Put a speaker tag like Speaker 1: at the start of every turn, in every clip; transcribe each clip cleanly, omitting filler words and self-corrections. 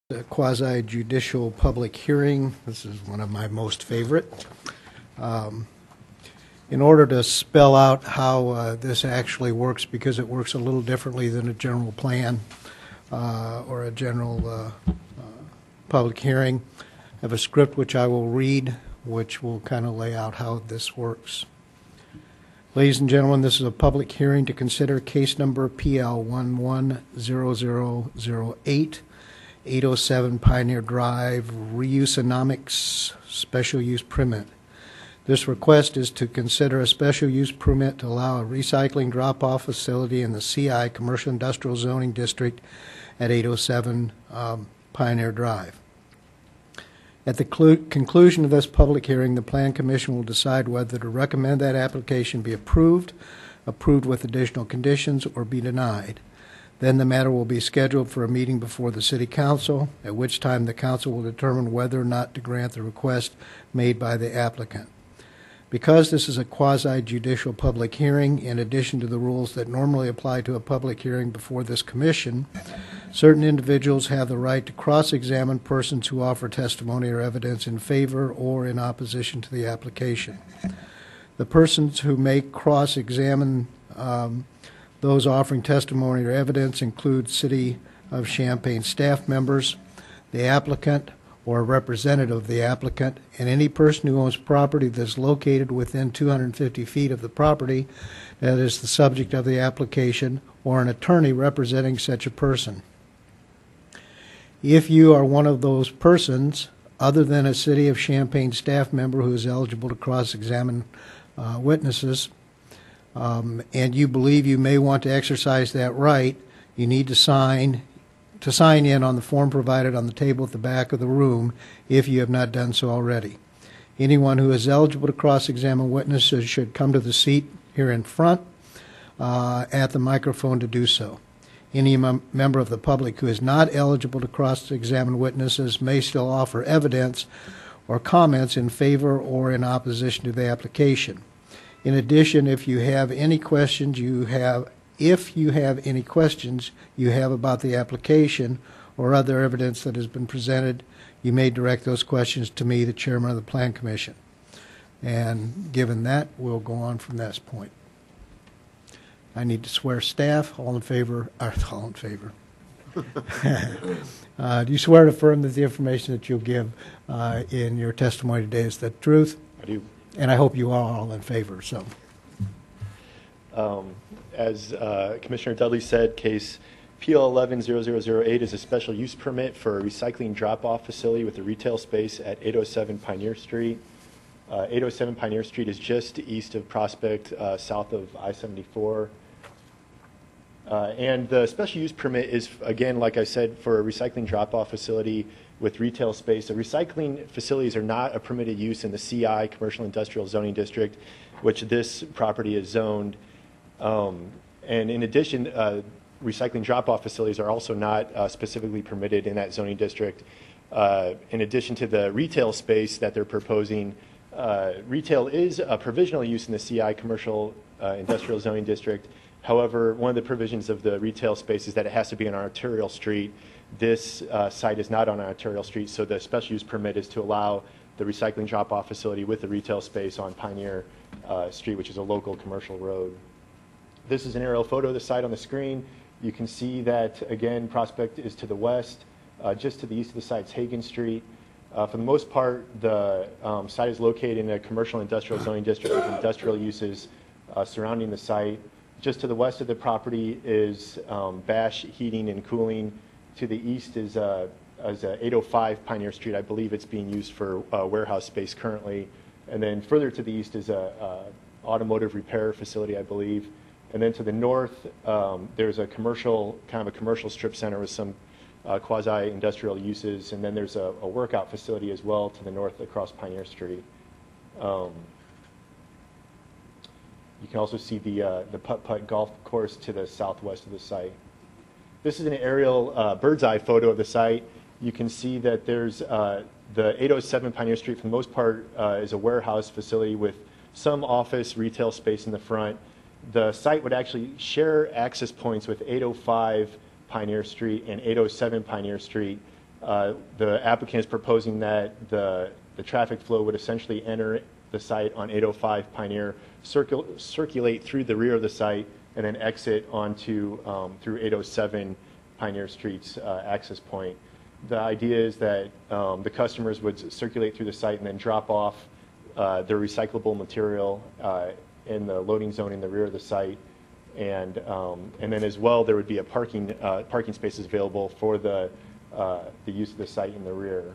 Speaker 1: A quasi-judicial public hearing. This is one of my most favorite. In order to spell out how this actually works, because it works a little differently than a general plan or a general public hearing, I have a script which I will read, which will kind of lay out how this works. Ladies and gentlemen, this is a public hearing to consider case number PL 110008, 807 Pioneer Drive, Reusonomics Special Use Permit. This request is to consider a special use permit to allow a recycling drop-off facility in the CI Commercial Industrial Zoning District at 807 Pioneer Drive. At the conclusion of this public hearing, the Plan Commission will decide whether to recommend that application be approved with additional conditions, or be denied. Then the matter will be scheduled for a meeting before the City Council, at which time the Council will determine whether or not to grant the request made by the applicant. Because this is a quasi-judicial public hearing, in addition to the rules that normally apply to a public hearing before this commission, certain individuals have the right to cross-examine persons who offer testimony or evidence in favor or in opposition to the application. The persons who may cross-examine those offering testimony or evidence include City of Champaign staff members, the applicant, or a representative of the applicant, and any person who owns property that is located within 250 feet of the property that is the subject of the application, or an attorney representing such a person. If you are one of those persons, other than a City of Champaign staff member who is eligible to cross-examine witnesses, and you believe you may want to exercise that right, you need to sign in on the form provided on the table at the back of the room if you have not done so already. Anyone who is eligible to cross-examine witnesses should come to the seat here in front at the microphone to do so. Any member of the public who is not eligible to cross-examine witnesses may still offer evidence or comments in favor or in opposition to the application. In addition, if you have any questions you have about the application or other evidence that has been presented, you may direct those questions to me, the chairman of the Plan Commission. And given that, we'll go on from this point. I need to swear staff. All in favor? All in favor. Do you swear to affirm that the information that you'll give in your testimony today is the truth?
Speaker 2: I do.
Speaker 1: And I hope you are all in favor. So.
Speaker 2: As Commissioner Dudley said, case PL 110008 is a special use permit for a recycling drop-off facility with a retail space at 807 Pioneer Street. 807 Pioneer Street is just east of Prospect, south of I-74. And the special use permit is, again, like I said, for a recycling drop-off facility with retail space. The recycling facilities are not a permitted use in the CI, Commercial Industrial Zoning District, which this property is zoned. And in addition, recycling drop-off facilities are also not specifically permitted in that zoning district. In addition to the retail space that they're proposing, retail is a provisional use in the CI, Commercial Industrial Zoning District. However, one of the provisions of the retail space is that it has to be on an arterial street. This site is not on an arterial street, so the special use permit is to allow the recycling drop-off facility with the retail space on Pioneer Street, which is a local commercial road. This is an aerial photo of the site on the screen. You can see that, again, Prospect is to the west. Just to the east of the site is Hagen Street. For the most part, the site is located in a commercial industrial zoning district with industrial uses surrounding the site. Just to the west of the property is Bash Heating and Cooling. To the east is 805 Pioneer Street. I believe it's being used for warehouse space currently. And then further to the east is a automotive repair facility, I believe. And then to the north, there's a commercial strip center with some quasi-industrial uses. And then there's a workout facility as well to the north across Pioneer Street. You can also see the putt-putt golf course to the southwest of the site. This is an aerial bird's eye photo of the site. You can see that there's the 807 Pioneer Street, for the most part, is a warehouse facility with some office retail space in the front. The site would actually share access points with 805 Pioneer Street and 807 Pioneer Street. The applicant is proposing that the traffic flow would essentially enter the site on 805 Pioneer, circulate through the rear of the site, and then exit onto through 807 Pioneer Street's access point. The idea is that the customers would circulate through the site and then drop off their recyclable material in the loading zone in the rear of the site, and then as well there would be a parking spaces available for the use of the site in the rear.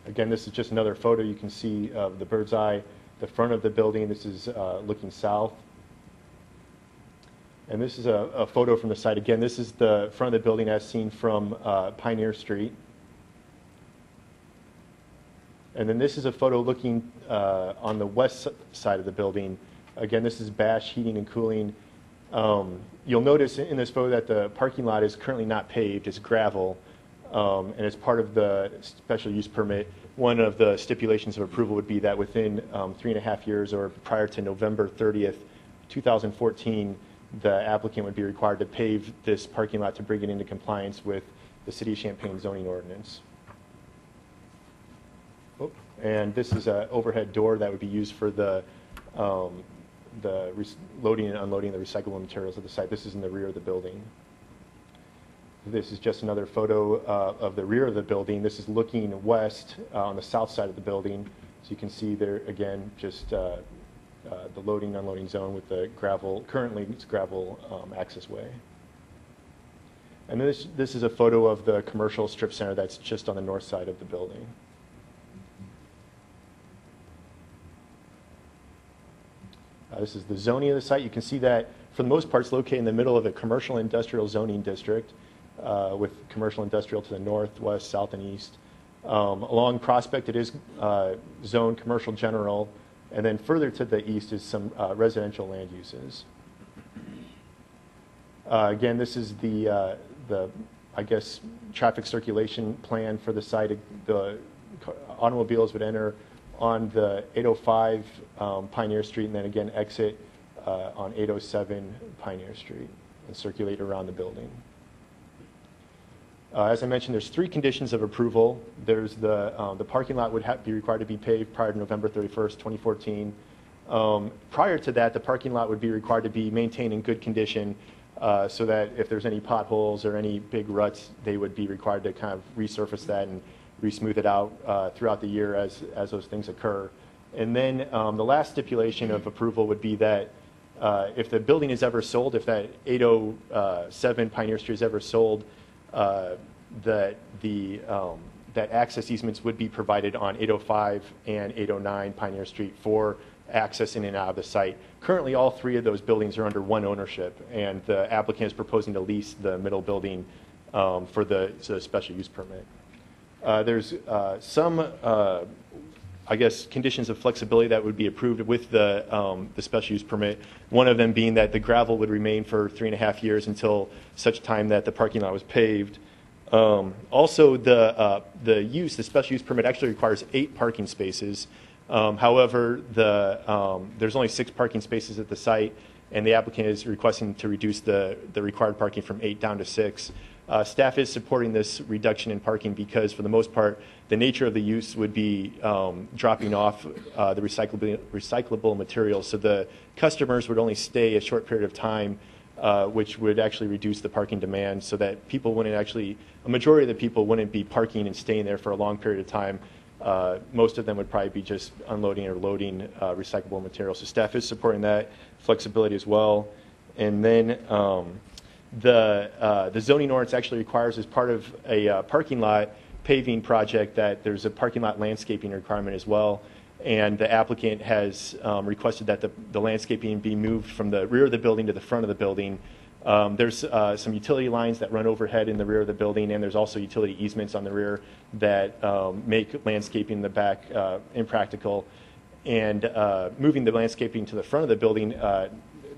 Speaker 2: Again, this is just another photo you can see of the bird's eye, the front of the building. This is looking south. And this is a photo from the site. Again, this is the front of the building as seen from Pioneer Street. And then this is a photo looking on the west side of the building. Again, this is Bash Heating and Cooling. You'll notice in this photo that the parking lot is currently not paved, it's gravel. And as part of the special use permit, one of the stipulations of approval would be that within 3.5 years or prior to November 30th, 2014, the applicant would be required to pave this parking lot to bring it into compliance with the City of Champaign zoning ordinance. Oh, and this is an overhead door that would be used for the loading and unloading the recyclable materials at the site. This is in the rear of the building. This is just another photo of the rear of the building. This is looking west on the south side of the building. So you can see there again just the loading and unloading zone with the gravel, currently it's gravel access way. And this is a photo of the commercial strip center that's just on the north side of the building. This is the zoning of the site. You can see that for the most part it's located in the middle of a commercial industrial zoning district with commercial industrial to the north, west, south, and east. Along Prospect it is zoned commercial general, and then further to the east is some residential land uses. Again, this is the I guess traffic circulation plan for the site. The automobiles would enter on the 805 Pioneer Street and then again exit on 807 Pioneer Street and circulate around the building. As I mentioned, there's 3 conditions of approval. There's the parking lot would be required to be paved prior to November 31st, 2014. Prior to that, the parking lot would be required to be maintained in good condition so that if there's any potholes or any big ruts, they would be required to kind of resurface that and re-smooth it out throughout the year as those things occur. And then the last stipulation of approval would be that if the building is ever sold, if that 807 Pioneer Street is ever sold, that access easements would be provided on 805 and 809 Pioneer Street for access in and out of the site. Currently, all 3 of those buildings are under one ownership, and the applicant is proposing to lease the middle building for the special use permit. There's some, I guess, conditions of flexibility that would be approved with the special use permit. One of them being that the gravel would remain for 3.5 years until such time that the parking lot was paved. Also, the special use permit actually requires 8 parking spaces. However, there's only 6 parking spaces at the site, and the applicant is requesting to reduce the required parking from 8 down to 6. Staff is supporting this reduction in parking because, for the most part, the nature of the use would be dropping off the recyclable materials. So the customers would only stay a short period of time, which would actually reduce the parking demand so that people wouldn't actually, a majority of the people wouldn't be parking and staying there for a long period of time. Most of them would probably be just unloading or loading recyclable materials. So staff is supporting that flexibility as well. And then the zoning ordinance actually requires, as part of a parking lot paving project, that there's a parking lot landscaping requirement as well. And the applicant has requested that the landscaping be moved from the rear of the building to the front of the building. There's some utility lines that run overhead in the rear of the building, and there's also utility easements on the rear that make landscaping in the back impractical. And moving the landscaping to the front of the building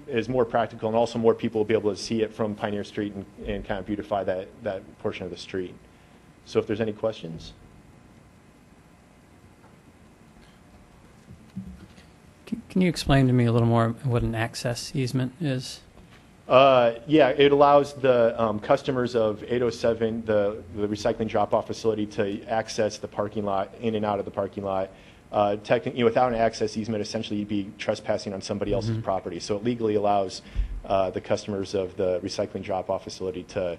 Speaker 2: is more practical, and also more people will be able to see it from Pioneer Street and kind of beautify that portion of the street. So if there's any questions.
Speaker 3: Can you explain to me a little more what an access easement is?
Speaker 2: Yeah, it allows the customers of 807, the recycling drop-off facility, to access the parking lot, in and out of the parking lot. Without an access easement, essentially you'd be trespassing on somebody else's property. So it legally allows the customers of the recycling drop-off facility to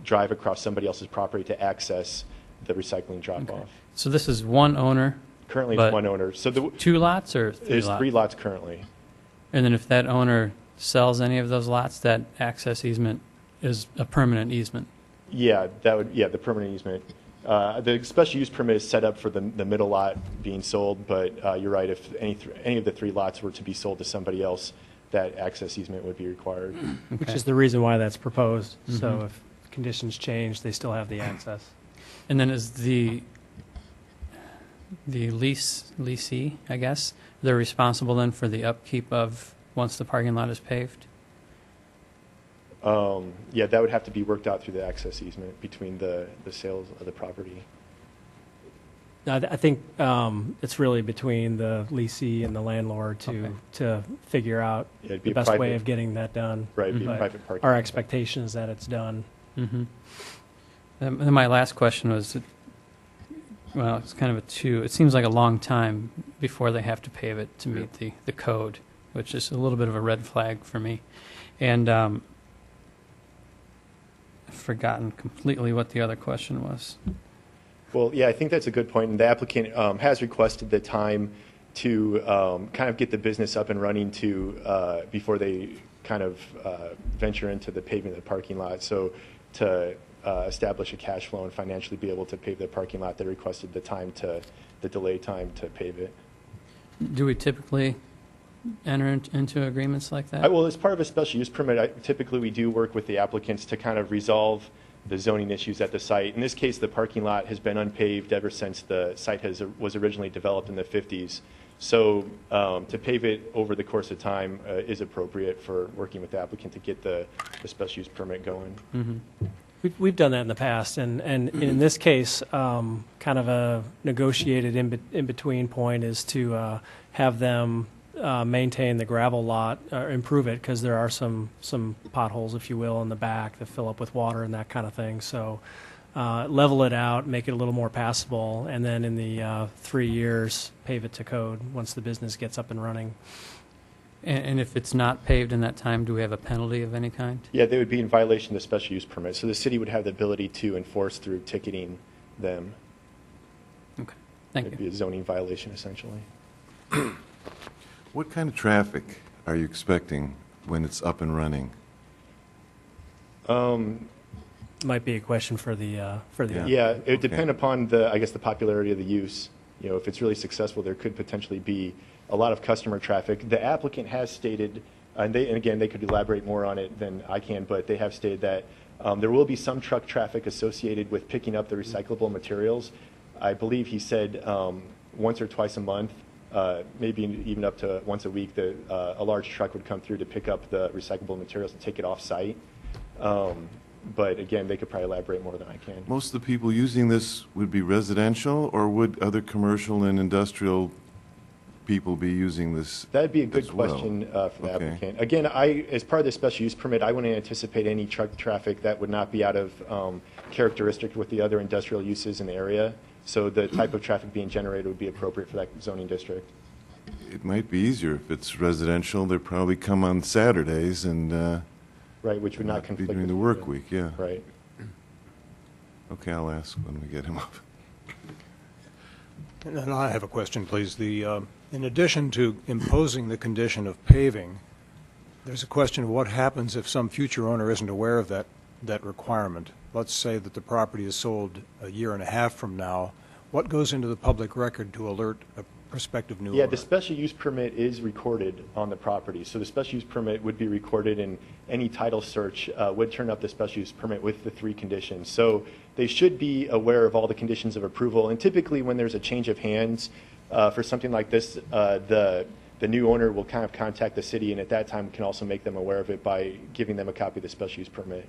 Speaker 2: drive across somebody else's property to access the recycling drop-off.
Speaker 3: Okay. So this is one owner?
Speaker 2: Currently it's one owner. So
Speaker 3: two lots or three
Speaker 2: there's
Speaker 3: lots?
Speaker 2: 3 lots currently. And
Speaker 3: then if that owner sells any of those lots, that access easement is a permanent easement?
Speaker 2: Yeah, the permanent easement. The special use permit is set up for the middle lot being sold, but you're right, if any of the 3 lots were to be sold to somebody else, that access easement would be required.
Speaker 4: Okay. Which is the reason why that's proposed. So if conditions change, they still have the access.
Speaker 3: And then is the leasee, I guess, they're responsible then for the upkeep of once the parking lot is paved?
Speaker 2: Yeah, that would have to be worked out through the access easement between the sales of the property.
Speaker 4: I think it's really between the leasee and the landlord to figure out the best way of getting that done.
Speaker 2: Right, it'd be a private parking.
Speaker 4: Our expectation is that it's done.
Speaker 3: And my last question was, well, it's kind of it seems like a long time before they have to pave it to meet the code, which is a little bit of a red flag for me. And I've forgotten completely what the other question was.
Speaker 2: Well, yeah, I think that's a good point. And the applicant has requested the time to kind of get the business up and running before they kind of venture into the paving of the parking lot. So to establish a cash flow and financially be able to pave the parking lot, they requested the delay time to pave it.
Speaker 3: Do we typically enter into agreements like that?
Speaker 2: Well, as part of a special use permit, typically we do work with the applicants to kind of resolve the zoning issues at the site. In this case, the parking lot has been unpaved ever since the site was originally developed in the 50s. So to pave it over the course of time is appropriate for working with the applicant to get the special use permit going.
Speaker 4: We've done that in the past, and in this case, kind of a negotiated in-between point is to have them maintain the gravel lot, or improve it, because there are some potholes, if you will, in the back that fill up with water and that kind of thing. So level it out, make it a little more passable, and then in the 3 years, pave it to code once the business gets up and running.
Speaker 3: And if it's not paved in that time, do we have a penalty of any kind?
Speaker 2: Yeah, they would be in violation of the special use permit. So the city would have the ability to enforce through ticketing them.
Speaker 3: Okay, thank you.
Speaker 2: It'd be a zoning violation, essentially.
Speaker 5: What kind of traffic are you expecting when it's up and running?
Speaker 4: Might be a question for the
Speaker 2: Yeah, it would depend upon the popularity of the use. If it's really successful, there could potentially be a lot of customer traffic. The applicant has stated, and again, they could elaborate more on it than I can, but they have stated that there will be some truck traffic associated with picking up the recyclable materials. I believe he said once or twice a month, maybe even up to once a week, that a large truck would come through to pick up the recyclable materials and take it off site. But again, they could probably elaborate more than I can.
Speaker 5: Most of the people using this would be residential, or would other commercial and industrial people be using this?
Speaker 2: That'd be a good question for the applicant. Again, as part of the special use permit, I wouldn't anticipate any truck traffic that would not be out of characteristic with the other industrial uses in the area. So the type of traffic being generated would be appropriate for that zoning district.
Speaker 5: It might be easier if it's residential. They probably come on Saturdays and
Speaker 2: right, which would not conflict
Speaker 5: during
Speaker 2: with
Speaker 5: the work week. Yeah.
Speaker 2: Right.
Speaker 5: Okay, I'll ask when we get him up.
Speaker 6: And then I have a question, please. In addition to imposing the condition of paving, there's a question of what happens if some future owner isn't aware of that requirement. Let's say that the property is sold a year and a half from now. What goes into the public record to alert a prospective new owner?
Speaker 2: Yeah, the special use permit is recorded on the property. So the special use permit would be recorded, and any title search would turn up the special use permit with the 3 conditions. So they should be aware of all the conditions of approval. And typically when there's a change of hands for something like this, the new owner will kind of contact the city, and at that time can also make them aware of it by giving them a copy of the special use permit.